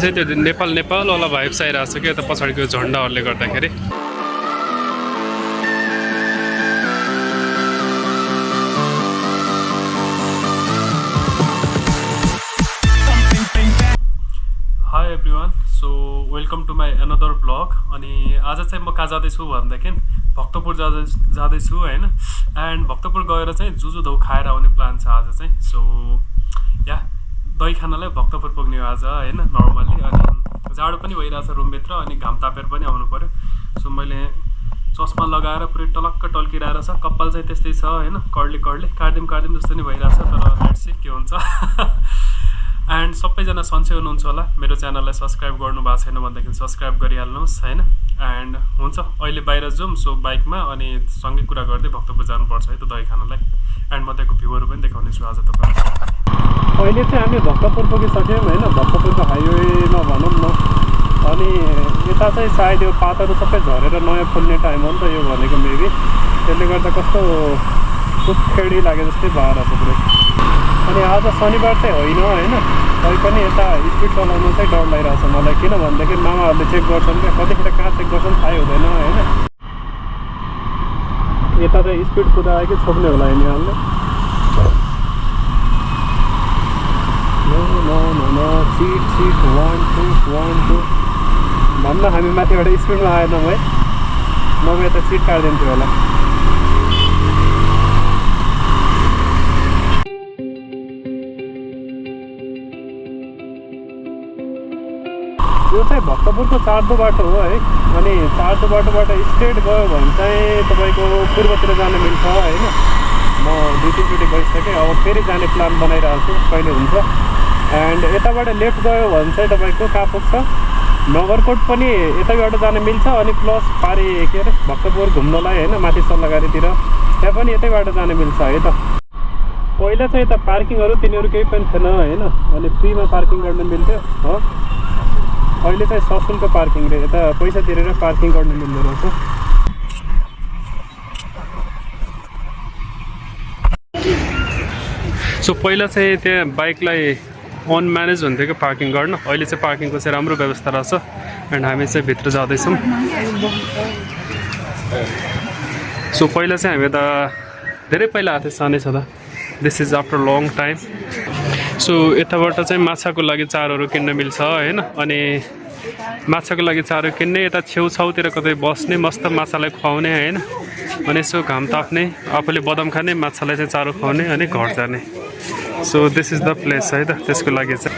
चाहिँ त्यो नेपाल वाला भाइब्स आइरहेको छ कि यता पछाडिको झन्डाहरूले गर्दाखेरि। Hi everyone, so welcome to my another blog. अनि आज चाहिँ म कहाँ जाँदैछु भनेदेखि भक्तपुर जाँदैछु होइन। एन्ड भक्तपुर गएर चाहिँ जुजु खाएर आउने प्लान छ आज चाहिँ। सो या दही खानालाई भक्तपुर पुग्ने हो आज होइन नर्मल्ली। अनि जाडो पनि भइरहेछ रुमभित्र अनि घाम तापेर पनि आउनु पऱ्यो। सो मैले चस्मा लगाएर पुरै टलक्क टल्किरहेर छ। कपाल चाहिँ त्यस्तै छ होइन, कर्ली काट्दिम जस्तो नै भइरहेछ। तर लेट्स सी के हुन्छ। एन्ड सबैजना सन्चै हुनुहुन्छ होला। मेरो च्यानललाई सब्सक्राइब गर्नु भएको छैन भनेदेखि सब्सक्राइब गरिहाल्नुहोस् होइन। एन्ड हुन्छ अहिले बाहिर जाउँ सो बाइकमा अनि सँगै कुरा गर्दै भक्तपुर जानुपर्छ है त दही खानालाई। एन्ड म त्यहाँको भ्यूहरू पनि देखाउने छु आज तपाईँलाई। अहिले चाहिँ हामी भक्तपुर पुगिसक्यौँ होइन, भक्तपुरको हाइवेमा भनौँ न। अनि यता चाहिँ सायद यो पातहरू सबै झरेर नयाँ फुल्ने टाइम हो नि त यो भनेको मेबी। त्यसले गर्दा कस्तो सुत्खेडी लागे जस्तै भएर छ पुरै। अनि आज शनिबार चाहिँ होइन तैपनि यता स्पिड चलाउनु चाहिँ डर लागिरहेको छ मलाई। किन भनेदेखि मामाहरूले चेक गर्छन् क्या, कतिखेर कहाँ चेक गर्छन् थाहै हुँदैन होइन। यता चाहिँ स्पिड कुदायो कि छोड्ने होला यिनीहरूले। सिट 1 2 भन्न हामी माथिबाट स्पिडमा आएनौँ है, नभए यता सिट काटिदिन्थ्यो होला। यो चाहिँ भक्तपुरको चार्दो बाटो हो है। अनि चार्दो बाटोबाट स्ट्रेट गयो भने चाहिँ तपाईँको पूर्वतिर जान मिल्छ होइन। म 2-3 चोटि गइसकेँ, अब फेरि जाने प्लान बनाइरहेको छु कहिले हुन्छ। एन्ड यताबाट लेफ्ट गयो भने चाहिँ तपाईँको कहाँ पुग्छ, नगरकोट पनि यतैबाट जान मिल्छ। अनि प्लस पारि के अरे भक्तपुर घुम्नलाई होइन माथि सल्लाहगारीतिर त्यहाँ पनि यतैबाट जान मिल्छ है त। पहिला चाहिँ यता पार्किङहरू तिनीहरू केही पनि थिएन होइन, अनि फ्रीमा पार्किङ गर्न मिल्थ्यो हो। अहिले चाहिँ सशुल्क पार्किङ रे, यता पैसा तिरेर पार्किङ गर्न मिल्दो रहेछ। सो पहिला चाहिँ त्यहाँ बाइकलाई अन म्यानेज हुन्थ्यो कि पार्किङ गर्न, अहिले चाहिँ पार्किङको चाहिँ राम्रो व्यवस्था रहेछ। एन्ड हामी चाहिँ भित्र जाँदैछौँ। सो पहिला चाहिँ हामी त धेरै पहिला आएको थियो सानै छँदा। This is after long time. So यताबाट चाहिँ माछाको लागि चारोहरू किन्न मिल्छ होइन। अनि माछाको लागि चारो किन्ने, यता छेउछाउतिर कतै बस्ने, मस्त माछालाई खुवाउने होइन। अनि यसो घाम ताप्ने, आफूले बदाम खाने, माछालाई चाहिँ चारो खुवाउने अनि घर जाने। So this is the place है त त्यसको लागि चाहिँ।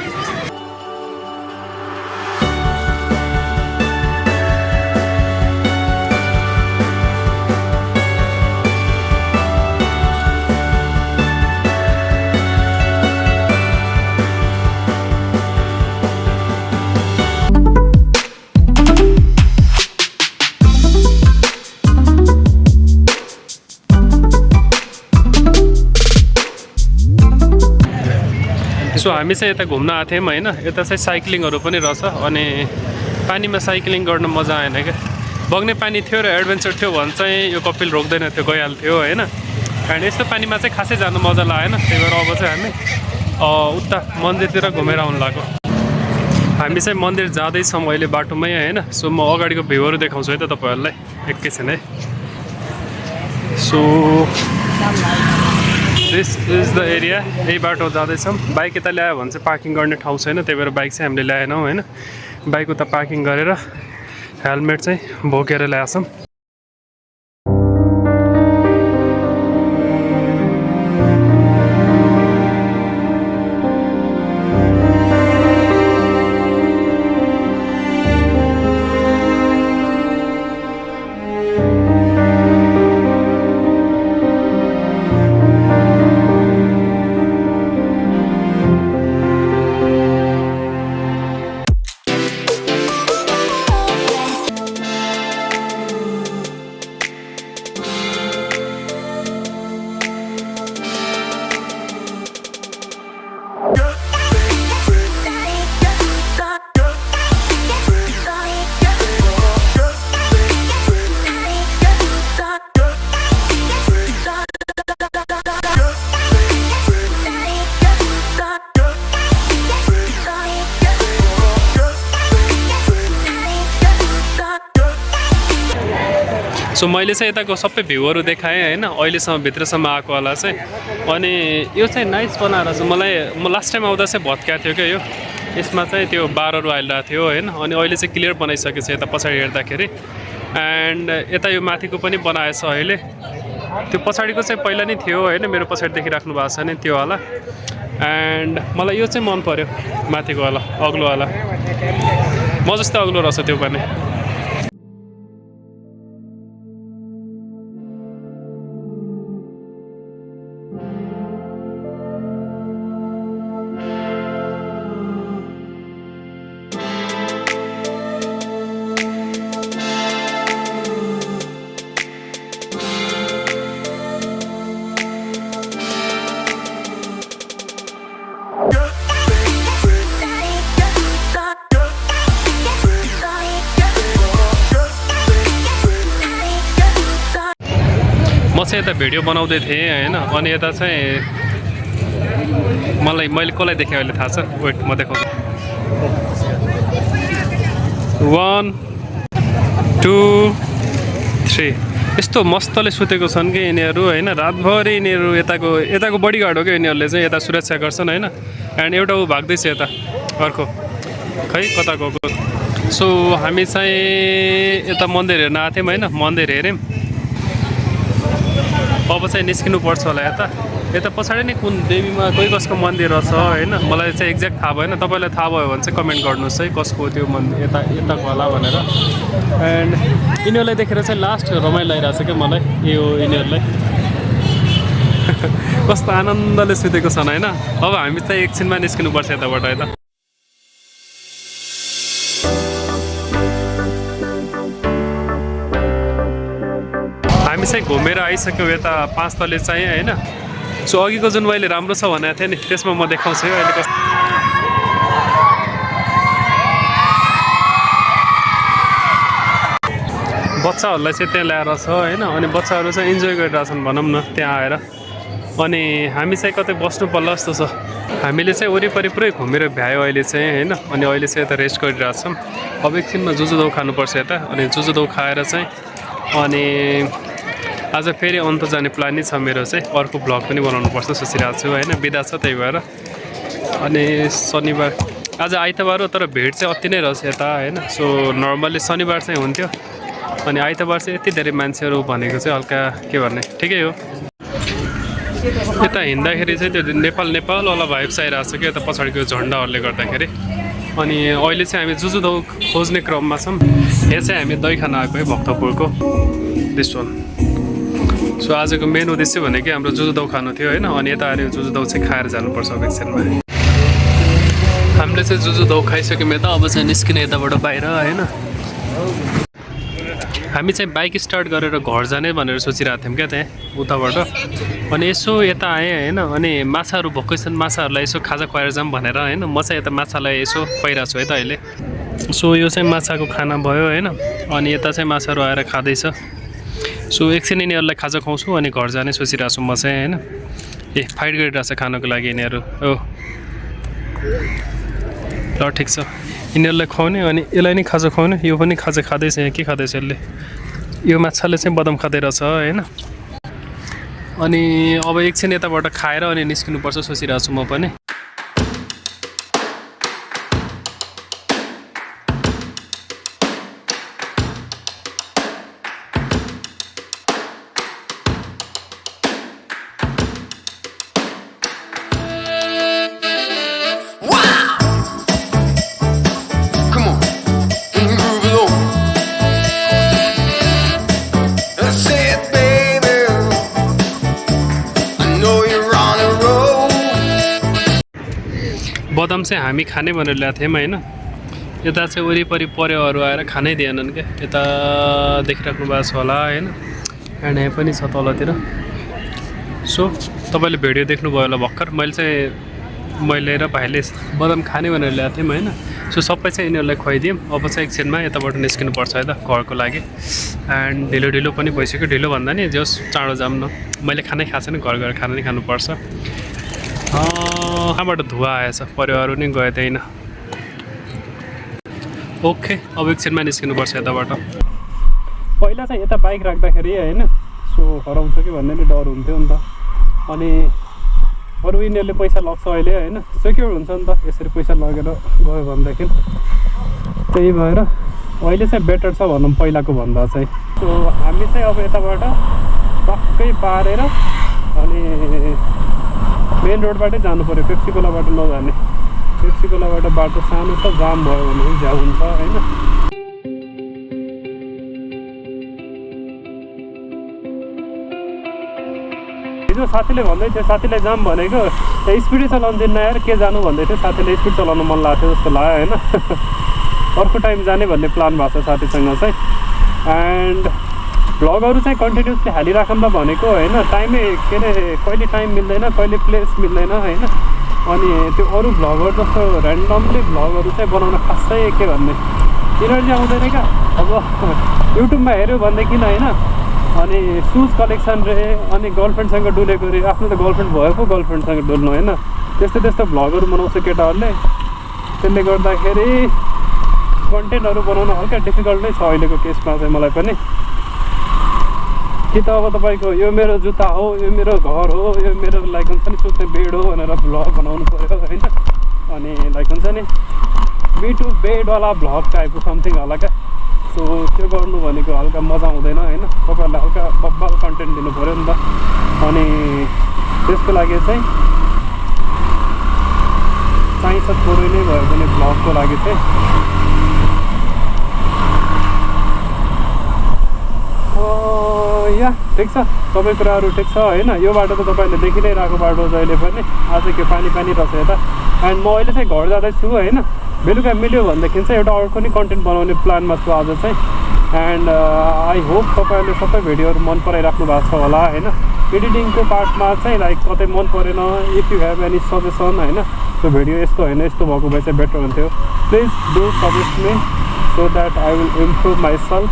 सो हामी चाहिँ यता घुम्न आएको थियौँ होइन। यता चाहिँ साइक्लिङहरू पनि रहेछ। अनि पानीमा साइक्लिङ गर्न मजा आएन क्या, बग्ने पानी थियो र एडभेन्चर थियो भने चाहिँ यो कपिल रोक्दैन थियो, गइहाल्थ्यो होइन। एन्ड यस्तो पानीमा चाहिँ खासै जानु मजा लागेन। त्यही भएर अब चाहिँ हामी उता मन्दिरतिर घुमेर आउनु लाग्यो। हामी चाहिँ मन्दिर जाँदैछौँ अहिले बाटोमै होइन। सो म अगाडिको भ्यूहरू देखाउँछु है त तपाईँहरूलाई एकैछिन है। So this is the area. यही बाटो जाँदैछौँ। बाइक यता ल्यायो भने चाहिँ पार्किङ गर्ने ठाउँ छैन, त्यही भएर बाइक चाहिँ हामीले ल्याएनौँ होइन। बाइक उता पार्किङ गरेर हेलमेट चाहिँ बोकेर ल्याएछौँ। सो मैले चाहिँ यताको सबै भ्यूहरू देखाएँ होइन अहिलेसम्म भित्रसम्म आएको होला चाहिँ अनि यो चाहिँ नाइस बनाएर चाहिँ म लास्ट टाइम आउँदा चाहिँ भत्काएको थियो क्या यो यसमा चाहिँ त्यो बारहरू आइरहेको थियो होइन अनि अहिले चाहिँ क्लियर बनाइसकेको छ यता पछाडि हेर्दाखेरि एन्ड यता यो माथिको पनि बनाएछ अहिले त्यो पछाडिको चाहिँ पहिला नै थियो होइन मेरो पछाडि देखिराख्नु भएको छ नि त्यो होला एन्ड मलाई यो चाहिँ मन पर्यो माथिको होला अग्लो होला म जस्तै अग्लो रहेछ त्यो पनि म चाहिँ यता भिडियो बनाउँदै थिएँ होइन अनि यता चाहिँ मैले कसलाई देखेँ अहिले थाहा छ वेट म देखाउँछु 1 2 3 यस्तो मस्तले सुतेको छन् कि यिनीहरू होइन रातभरि यिनीहरू यताको बडीगार्ड हो क्या यिनीहरूले चाहिँ यता सुरक्षा गर्छन् होइन एन्ड एउटा ऊ भाग्दैछ यता अर्को खै कता गएको सो हामी चाहिँ यता मन्दिर हेर्न आएको थियौँ होइन मन्दिर हेऱ्यौँ अब चाहिँ निस्किनु पर्छ होला यता पछाडि नै कुन देवीमा कोही कसको मन्दिर रहेछ होइन मलाई चाहिँ एक्ज्याक्ट थाहा भएन तपाईँलाई थाहा भयो भने चाहिँ कमेन्ट गर्नुहोस् है कसको त्यो मन्दिर यताको होला भनेर एन्ड यिनीहरूलाई देखेर चाहिँ लास्ट रमाइलो लागिरहेको छ क्या मलाई यो यिनीहरूलाई कस्तो आनन्दले सुतेको छन् होइन अब हामी चाहिँ एकछिनमा निस्किनुपर्छ यताबाट यता हामी चाहिँ घुमेर आइसक्यौँ यता 5 तले चाहिँ होइन सो अघिको जुन मैले राम्रो छ भनेको थिएँ नि त्यसमा म देखाउँछु है अहिले कस्तो बच्चाहरूलाई चाहिँ त्यहाँ ल्याएर छ होइन अनि बच्चाहरू चाहिँ इन्जोय गरिरहेछन् भनौँ न त्यहाँ आएर अनि हामी चाहिँ कतै बस्नु पर्ला जस्तो छ हामीले चाहिँ वरिपरि पुरै घुमेर भ्यायो अहिले चाहिँ होइन अनि अहिले चाहिँ यता रेस्ट गरिरहेछौँ अब एकछिनमा जुजुदौ खानुपर्छ यता अनि जुजुदौ खाएर चाहिँ अनि आज फेरि अन्त जाने प्लान नै छ मेरो चाहिँ अर्को भ्लग पनि बनाउनुपर्छ सोचिरहेको छु होइन बिदा छ त्यही भएर अनि शनिबार आज आइतबार हो तर भिड चाहिँ अति नै रहेछ यता होइन सो नर्मल्ली शनिबार चाहिँ हुन्थ्यो अनि आइतबार चाहिँ यति धेरै मान्छेहरू भनेको चाहिँ हल्का के भन्ने ठिकै हो यता हिँड्दाखेरि चाहिँ त्यो नेपाल वाला भाइब्स आइरहेको छ कि यता पछाडिको झन्डाहरूले गर्दाखेरि अनि अहिले चाहिँ हामी जुजुदौ खोज्ने क्रममा छौँ यहाँ चाहिँ हामी दही खान आएको है भक्तपुरको दिस वान सो आजको मेन उद्देश्य भनेको हाम्रो जुजुदौ खानु थियो होइन अनि यता आएर जुजुदौ चाहिँ खाएर जानुपर्छ एकछिनमा हामीले चाहिँ जुजुदौ खाइसक्यौँ यता अब चाहिँ निस्किने यताबाट बाहिर होइन हामी चाहिँ बाइक स्टार्ट गरेर घर जाने भनेर सोचिरहेको थियौँ क्या त्यहाँ उताबाट अनि यसो यता आएँ होइन अनि माछाहरू भएकै छन् माछाहरूलाई यसो खाजा खुवाएर जाऊँ भनेर होइन म चाहिँ यता माछालाई यसो खुवाइरहेको छु है त अहिले सो यो चाहिँ माछाको खाना भयो होइन अनि यता चाहिँ माछाहरू आएर खाँदैछ सो एकछिन यिनीहरूलाई खाजा खुवाउँछु अनि घर जाने सोचिरहेको छु म चाहिँ होइन फाइट गरिरहेको छ खानको लागि यिनीहरू हो ल ठिक छ यिनीहरूलाई खुवाउने अनि यसलाई नै खाजा खुवाउने यो पनि खाजा खाँदैछ यहाँ के खाँदैछ यसले यो माछाले चाहिँ बदाम खाँदै रहेछ होइन अनि अब एकछिन यताबाट खाएर अनि निस्किनुपर्छ सोचिरहेको छु म पनि बदाम चाहिँ हामी खाने भनेर ल्याएको थियौँ होइन यता चाहिँ वरिपरि पर्योहरू आएर खानै दिएनन् क्या यता देखिराख्नु भएको छ होला होइन एन्ड यहाँ पनि छ तलतिर सो तपाईँले भिडियो देख्नुभयो होला भर्खर मैले र भाइले बदाम खाने भनेर ल्याएको थियौँ होइन सो सबै चाहिँ यिनीहरूलाई खुवाइदियौँ अब चाहिँ एकछिनमा यताबाट निस्किनुपर्छ है त घरको लागि एन्ड ढिलो पनि भइसक्यो ढिलो भन्दा नि जस चाँडो जाऊँ न मैले खानै खाएको छैन घर गएर खाना नै खानुपर्छ कहाँबाट धुवा आएछ परिवारहरू नि गएदैन ओके अब एकछिनमा निस्किनुपर्छ यताबाट पहिला चाहिँ यता बाइक राख्दाखेरि होइन सो हराउँछ कि भन्ने नि डर हुन्थ्यो नि त। अनि अरू यिनीहरूले पैसा लाग्छ अहिले होइन, सेक्योर हुन्छ नि त यसरी पैसा लगेर गयो भनेदेखि। त्यही भएर अहिले चाहिँ बेटर छ भनौँ पहिलाको भन्दा चाहिँ। सो हामी चाहिँ अब यताबाट टक्कै पारेर अनि मेन रोडबाटै जानु पऱ्यो, पेप्सी खोलाबाट नजाने। पेप्सी खोलाबाट बाटो सानो छ, जाम भयो भने झ्याउ हुन्छ होइन। हिजो साथीले भन्दै थियो, साथीलाई जाम भनेको स्पिडै चलाउनु दिन्न यार, के जानु भन्दै थियो। साथीले स्पिड चलाउनु मन लाग्थ्यो जस्तो लाग्यो होइन। अर्को टाइम जाने भन्ने प्लान भएको छ साथीसँग चाहिँ। एन्ड भ्लगहरू चाहिँ कन्टिन्युसली हालिराखौँ भनेको होइन, टाइमै के अरे कहिले टाइम मिल्दैन, कहिले प्लेस मिल्दैन होइन। अनि त्यो अरू भ्लगहरू जस्तो ऱ्यान्डमली भ्लगहरू चाहिँ बनाउन खासै के भन्ने इनर्जी आउँदैन क्या। अब युट्युबमा हेऱ्यो भनेदेखि होइन, अनि सुज कलेक्सन रहे, अनि गर्लफ्रेन्डसँग डुलेको रे, आफ्नो त गर्लफ्रेन्ड भयो पो गर्लफ्रेन्डसँग डुल्नु होइन। त्यस्तो त्यस्तो भ्लगहरू बनाउँछ केटाहरूले। त्यसले गर्दाखेरि कन्टेन्टहरू बनाउन हल्का डिफिकल्ट नै छ अहिलेको केसमा चाहिँ मलाई पनि। कि त अब तपाईँको यो मेरो जुत्ता हो, यो मेरो घर हो, यो मेरो लाइक हुन्छ नि सुत्ने बेड हो भनेर भ्लग बनाउनु पऱ्यो होइन। अनि लाइक हुन्छ नि मी टु बेडवाला भ्लग टाइपको समथिङ होला क्या। सो त्यो गर्नु भनेको हल्का मजा आउँदैन होइन, तपाईँहरूलाई हल्का बब्बाल कन्टेन्ट दिनु पऱ्यो नि त। अनि त्यसको लागि चाहिँ चाहिन्छ थोरै नै भयो भने भ्लगको लागि चाहिँ। या ठिक छ, सबै कुराहरू ठिक छ होइन। यो बाटो त तपाईँहरूले देखि नै रहेको बाटो जहिले पनि। आज के पानी पानी रहेछ यता। एन्ड म अहिले चाहिँ घर जाँदैछु होइन। बेलुका मिल्यो भनेदेखि चाहिँ एउटा अर्को नि कन्टेन्ट बनाउने प्लानमा छु आज चाहिँ। एन्ड आई होप तपाईँहरूले सबै भिडियोहरू मन पराइराख्नु भएको छ होला होइन। एडिटिङको पार्टमा चाहिँ लाइक कतै मन परेन, if you have any suggestion होइन, त्यो भिडियो यस्तो होइन यस्तो भएको भए चाहिँ बेटर हुन्थ्यो, please do suggest me so that I will improve myself.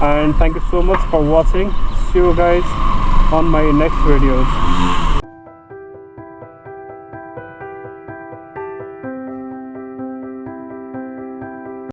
And thank you so much for watching. See you guys on my next videos.